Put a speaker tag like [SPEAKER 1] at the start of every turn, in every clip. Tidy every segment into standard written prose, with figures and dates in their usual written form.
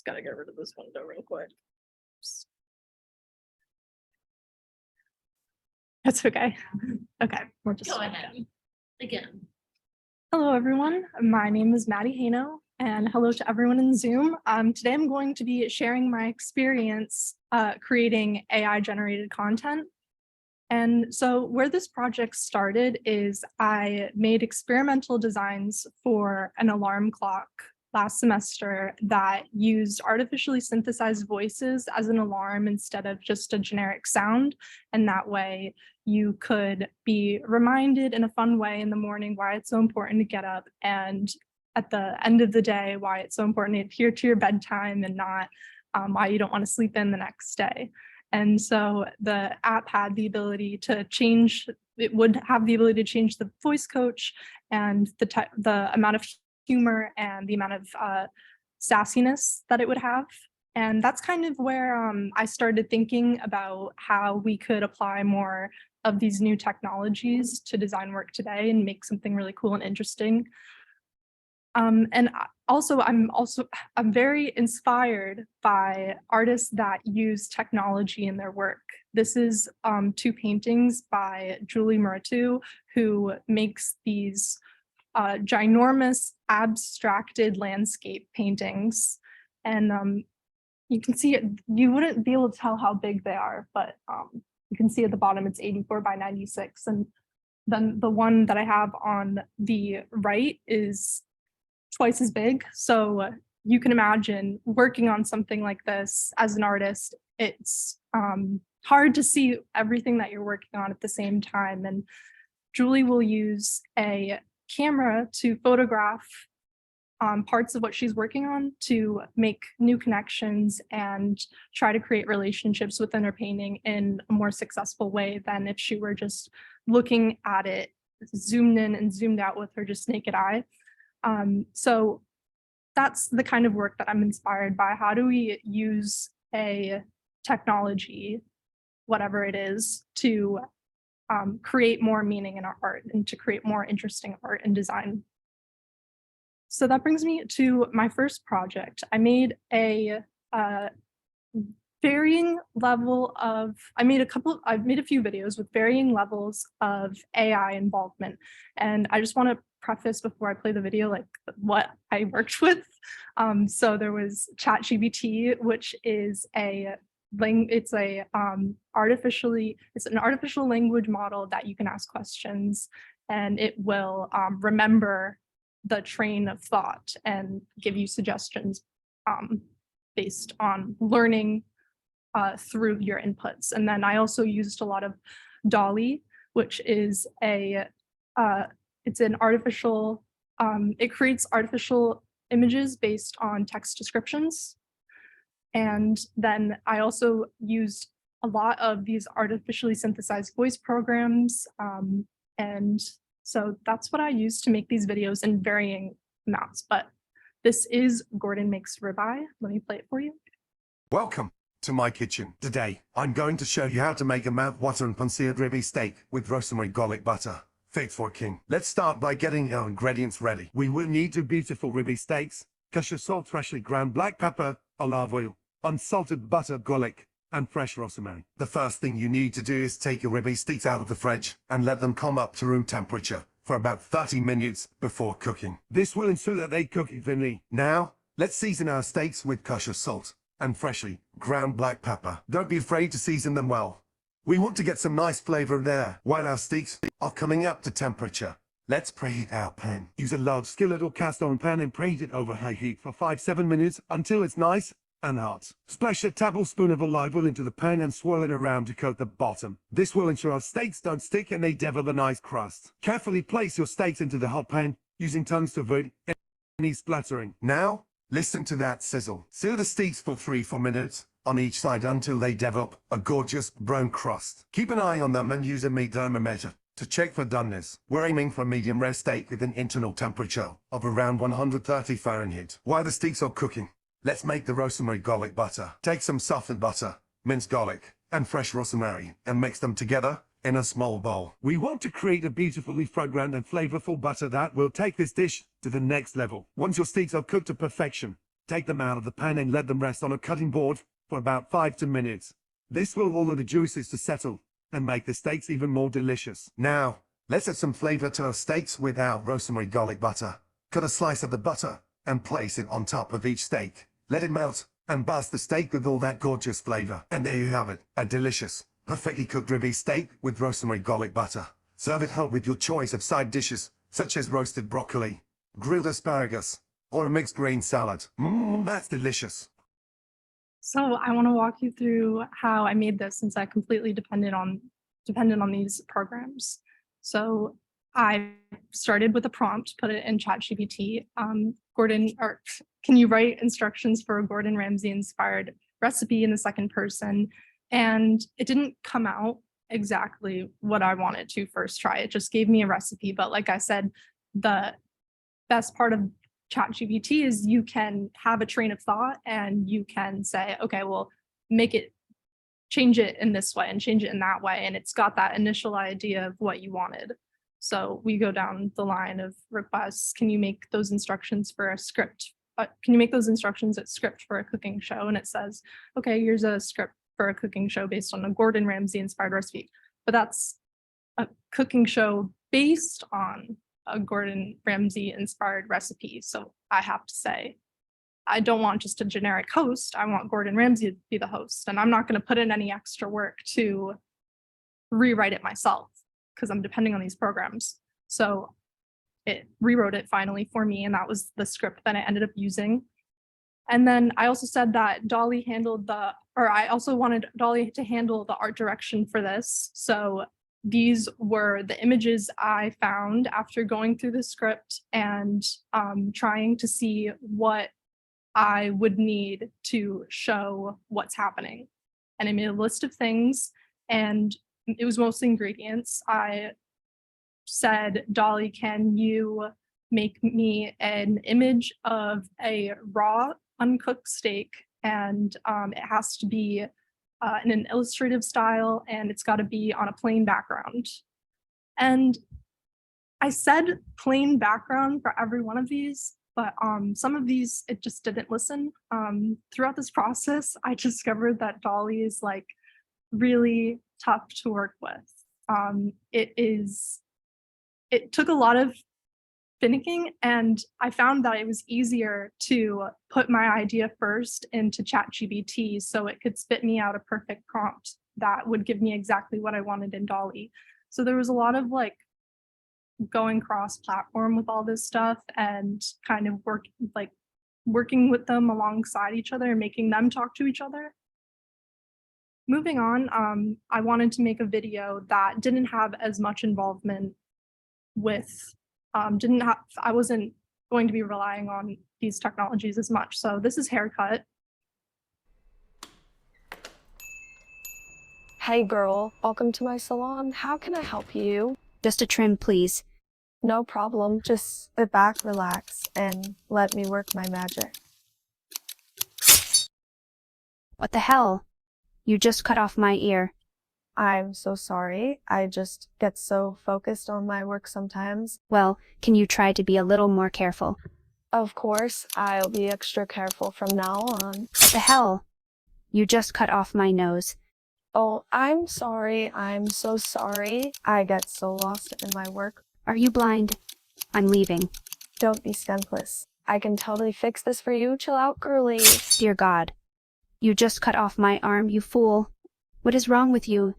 [SPEAKER 1] Just gotta get rid of this window real quick. Oops. That's okay. Okay, we're just
[SPEAKER 2] Go ahead. Again.
[SPEAKER 1] Hello, everyone. My name is Maddi Heino, and hello to everyone in Zoom. Today I'm going to be sharing my experience creating AI-generated content. And so where this project started is I made experimental designs for an alarm clock last semester that used artificially synthesized voices as an alarm instead of just a generic sound. And that way you could be reminded in a fun way in the morning why it's so important to get up, and at the end of the day, why it's so important to adhere to your bedtime and not why you don't want to sleep in the next day. And so the app had the ability to change, it would have the ability to change the voice coach and the amount of humor and the amount of sassiness that it would have. And that's kind of where I started thinking about how we could apply more of these new technologies to design work today and make something really cool and interesting. I'm very inspired by artists that use technology in their work. This is two paintings by Julie Muratu, who makes these ginormous abstracted landscape paintings. And you can see it, you wouldn't be able to tell how big they are, but you can see at the bottom it's 84 by 96. And then the one that I have on the right is twice as big. So you can imagine working on something like this as an artist. It's hard to see everything that you're working on at the same time. And Julie will use a camera to photograph parts of what she's working on to make new connections and try to create relationships within her painting in a more successful way than if she were just looking at it zoomed in and zoomed out with her just naked eye. So that's the kind of work that I'm inspired by. How do we use a technology, whatever it is, to create more meaning in our art and to create more interesting art and design? So that brings me to my first project. I made a varying level of, I've made a few videos with varying levels of AI involvement. And I just want to preface before I play the video, like what I worked with. So there was ChatGPT, which is it's an artificial language model that you can ask questions, and it will remember the train of thought and give you suggestions based on learning through your inputs. And then I also used a lot of Dolly, which is it's an artificial, it creates artificial images based on text descriptions. And then I also used a lot of these artificially synthesized voice programs. And so that's what I use to make these videos in varying amounts. But this is Gordon Makes Ribeye. Let me play it for you.
[SPEAKER 3] Welcome to my kitchen. Today, I'm going to show you how to make a mouth-watering pan-seared ribeye steak with rosemary garlic butter. Fit for a king. Let's start by getting our ingredients ready. We will need 2 beautiful ribeye steaks, kosher salt, freshly ground black pepper, olive oil, unsalted butter, garlic, and fresh rosemary. The first thing you need to do is take your ribeye steaks out of the fridge and let them come up to room temperature for about 30 minutes before cooking. This will ensure that they cook evenly. Now, let's season our steaks with kosher salt and freshly ground black pepper. Don't be afraid to season them well. We want to get some nice flavor there while our steaks are coming up to temperature. Let's preheat our pan. Use a large skillet or cast iron pan and preheat it over high heat for 5-7 minutes until it's nice and hot. Splash a tablespoon of olive oil into the pan and swirl it around to coat the bottom. This will ensure our steaks don't stick and they develop a nice crust. Carefully place your steaks into the hot pan using tongs to avoid any splattering. Now, listen to that sizzle. Sear the steaks for 3-4 minutes on each side until they develop a gorgeous brown crust. Keep an eye on them and use a meat thermometer to check for doneness. We're aiming for a medium rare steak with an internal temperature of around 130 Fahrenheit. While the steaks are cooking, let's make the rosemary garlic butter. Take some softened butter, minced garlic, and fresh rosemary and mix them together in a small bowl. We want to create a beautifully fragrant and flavorful butter that will take this dish to the next level. Once your steaks are cooked to perfection, Take them out of the pan and let them rest on a cutting board for about 5 minutes. This will allow the juices to settle and make the steaks even more delicious. Now, let's add some flavor to our steaks with our rosemary garlic butter. Cut a slice of the butter and place it on top of each steak. Let it melt and bask the steak with all that gorgeous flavor. And there you have it, a delicious, perfectly cooked ribeye steak with rosemary garlic butter. Serve it hot with your choice of side dishes, such as roasted broccoli, grilled asparagus, or a mixed green salad. That's delicious.
[SPEAKER 1] So I want to walk you through how I made this, since I completely depended on these programs. So I started with a prompt, put it in ChatGPT. Can you write instructions for a Gordon Ramsay inspired recipe in the second person? And it didn't come out exactly what I wanted to first try. It just gave me a recipe. But like I said, the best part of ChatGPT is you can have a train of thought and you can say, okay, well, change it in this way and change it in that way. And it's got that initial idea of what you wanted. So we go down the line of requests. Can you make those instructions for a script? Can you make those instructions a script for a cooking show? And it says, okay, here's a script for a cooking show based on a Gordon Ramsay inspired recipe. But that's a cooking show based on a Gordon Ramsay inspired recipe. So I have to say, I don't want just a generic host. I want Gordon Ramsay to be the host. And I'm not going to put in any extra work to rewrite it myself because I'm depending on these programs. So it rewrote it finally for me. And that was the script that I ended up using. And then I also said that I also wanted Dolly to handle the art direction for this. So these were the images I found after going through the script and trying to see what I would need to show what's happening. And I made a list of things, and it was mostly ingredients. I said, Dolly, can you make me an image of a raw, uncooked steak? And it has to be in an illustrative style, and it's got to be on a plain background. And I said plain background for every one of these, but some of these, it just didn't listen. Throughout this process, I discovered that Dolly is like really tough to work with. It took a lot of finicking, and I found that it was easier to put my idea first into ChatGPT so it could spit me out a perfect prompt that would give me exactly what I wanted in Dolly. So there was a lot of like going cross-platform with all this stuff and kind of working with them alongside each other and making them talk to each other. Moving on, I wanted to make a video that didn't have as much involvement with I wasn't going to be relying on these technologies as much. So this is haircut.
[SPEAKER 4] Hey girl, welcome to my salon. How can I help you?
[SPEAKER 5] Just a trim, please.
[SPEAKER 4] No problem. Just sit back, relax, and let me work my magic.
[SPEAKER 5] What the hell? You just cut off my ear.
[SPEAKER 4] I'm so sorry. I just get so focused on my work sometimes.
[SPEAKER 5] Well, can you try to be a little more careful?
[SPEAKER 4] Of course, I'll be extra careful from now on.
[SPEAKER 5] What the hell? You just cut off my nose.
[SPEAKER 4] Oh, I'm sorry. I'm so sorry. I get so lost in my work.
[SPEAKER 5] Are you blind? I'm leaving.
[SPEAKER 4] Don't be skinless. I can totally fix this for you. Chill out, girly.
[SPEAKER 5] Dear God. You just cut off my arm, you fool. What is wrong with you?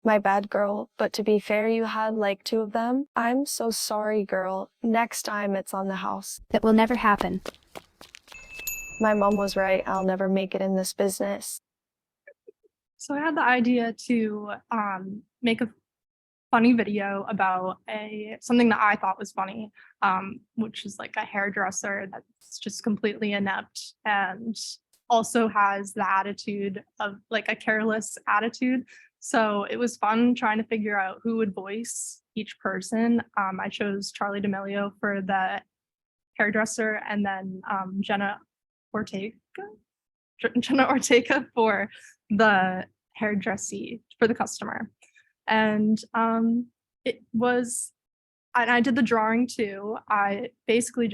[SPEAKER 4] My bad, girl, but to be fair, you had like 2 of them. I'm so sorry, girl. Next time it's on the house.
[SPEAKER 5] That will never happen.
[SPEAKER 4] My mom was right. I'll never make it in this business.
[SPEAKER 1] So I had the idea to make a funny video about something that I thought was funny, which is like a hairdresser that's just completely inept and also has the attitude of like a careless attitude. So it was fun trying to figure out who would voice each person. I chose Charlie D'Amelio for the hairdresser, and then Jenna Ortega for the hairdressy for the customer. And I I did the drawing too. I basically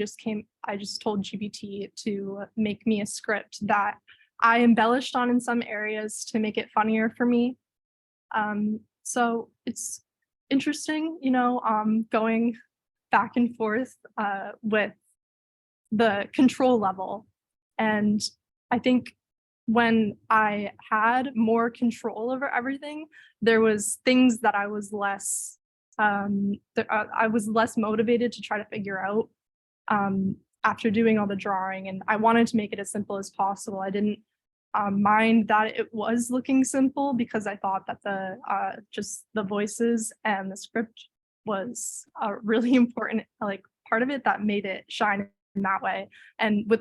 [SPEAKER 1] I just told GPT to make me a script that I embellished on in some areas to make it funnier for me. So it's interesting, going back and forth with the control level. And I think when I had more control over everything, there was things that I was less motivated to try to figure out after doing all the drawing, and I wanted to make it as simple as possible. I didn't mind that it was looking simple because I thought that just the voices and the script was a really important part of it that made it shine in that way. And with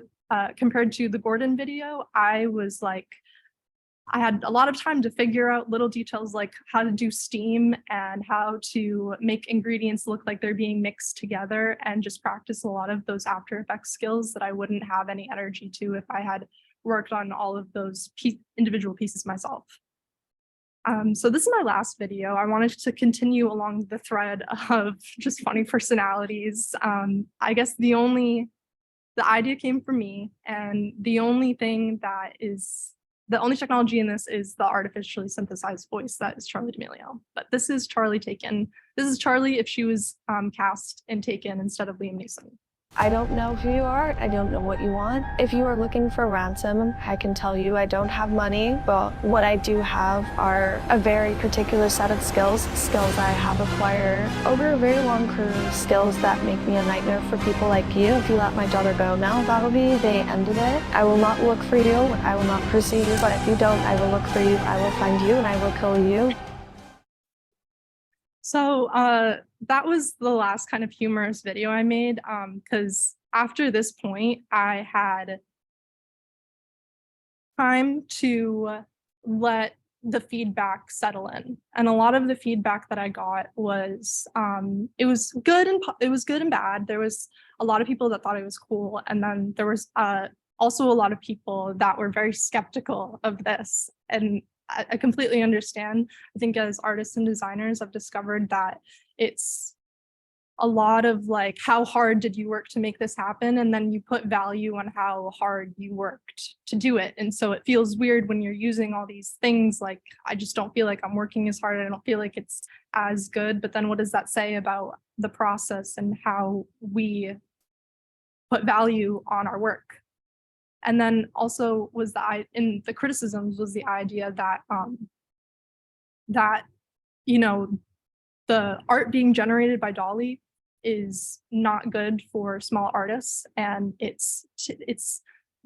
[SPEAKER 1] compared to the Gordon video, I had a lot of time to figure out little details like how to do steam and how to make ingredients look like they're being mixed together, and just practice a lot of those After Effects skills that I wouldn't have any energy to if I had worked on all of those individual pieces myself. So this is my last video. I wanted to continue along the thread of just funny personalities. I guess the idea came from me, and the only technology in this is the artificially synthesized voice that is Charlie D'Amelio. But this is Charlie Taken. This is Charlie if she was cast in Taken instead of Liam Neeson.
[SPEAKER 4] I don't know who you are. I don't know what you want. If you are looking for ransom, I can tell you I don't have money, but what I do have are a very particular set of skills I have acquired over a very long career, skills that make me a nightmare for people like you. If you let my daughter go now, that'll be the end of it. I will not look for you. I will not pursue you, but if you don't, I will look for you. I will find you and I will kill you.
[SPEAKER 1] So that was the last kind of humorous video I made, because after this point, I had time to let the feedback settle in. And a lot of the feedback that I got was, it was good and bad. There was a lot of people that thought it was cool. And then there was also a lot of people that were very skeptical of this. And I completely understand. I think as artists and designers, I've discovered that it's a lot of how hard did you work to make this happen? And then you put value on how hard you worked to do it. And so it feels weird when you're using all these things, I just don't feel like I'm working as hard. I don't feel like it's as good. But then what does that say about the process and how we put value on our work? And then also in the criticisms was the idea that the art being generated by DALL-E is not good for small artists, and it's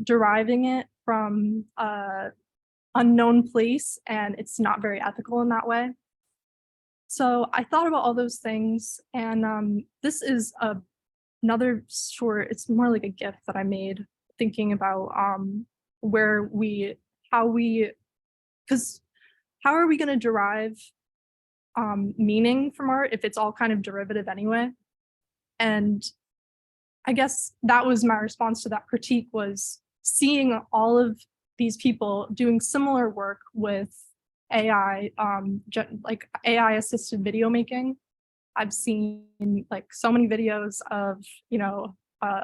[SPEAKER 1] deriving it from an unknown place, and it's not very ethical in that way. So I thought about all those things, and this is another short. It's more like a gift that I made, thinking about how are we going to derive meaning from art if it's all kind of derivative anyway? And I guess that was my response to that critique, was seeing all of these people doing similar work with AI, AI assisted video making. I've seen so many videos of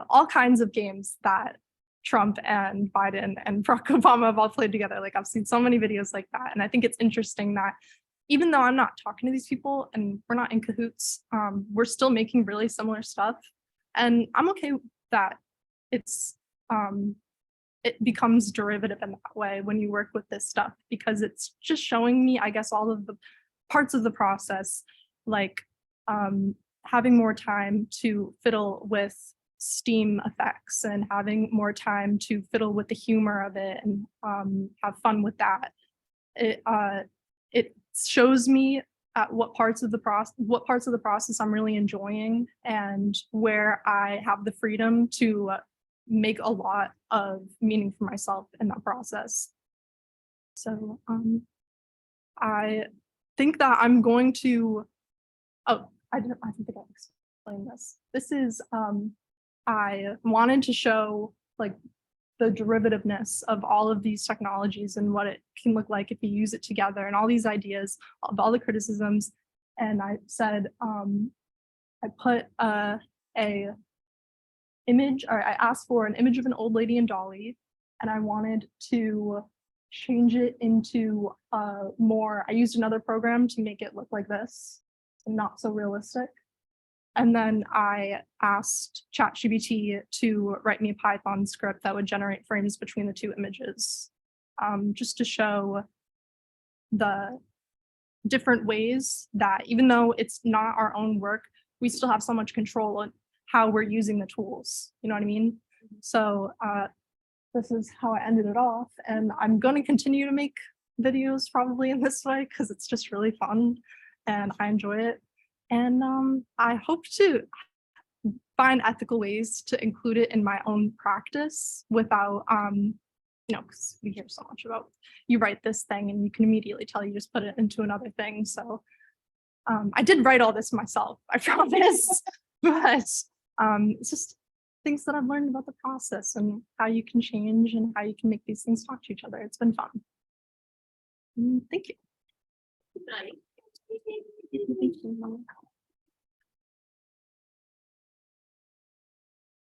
[SPEAKER 1] all kinds of games that Trump and Biden and Barack Obama have all played together. I've seen so many videos like that. And I think it's interesting that even though I'm not talking to these people and we're not in cahoots, we're still making really similar stuff. And I'm okay that it becomes derivative in that way when you work with this stuff, because it's just showing me, I guess, all of the parts of the process, having more time to fiddle with steam effects and having more time to fiddle with the humor of it and have fun with that. It shows me at what parts of the process I'm really enjoying, and where I have the freedom to make a lot of meaning for myself in that process. So I think that I'm going to, I think I explained this. This is, I wanted to show the derivativeness of all of these technologies and what it can look like if you use it together, and all these ideas of all the criticisms. And I said, I put a image, or I asked for an image of an old lady in dolly, and I wanted to change it into more, I used another program to make it look like this, not so realistic. And then I asked ChatGPT to write me a Python script that would generate frames between the two images, just to show the different ways that even though it's not our own work, we still have so much control on how we're using the tools. You know what I mean? So this is how I ended it off. And I'm going to continue to make videos probably in this way because it's just really fun and I enjoy it. And I hope to find ethical ways to include it in my own practice without, you know, because we hear so much about you write this thing and you can immediately tell you just put it into another thing. So I did write all this myself, I promise, but it's just things that I've learned about the process and how you can change and how you can make these things talk to each other. It's been fun. Thank you.
[SPEAKER 2] Right.
[SPEAKER 1] Thank you.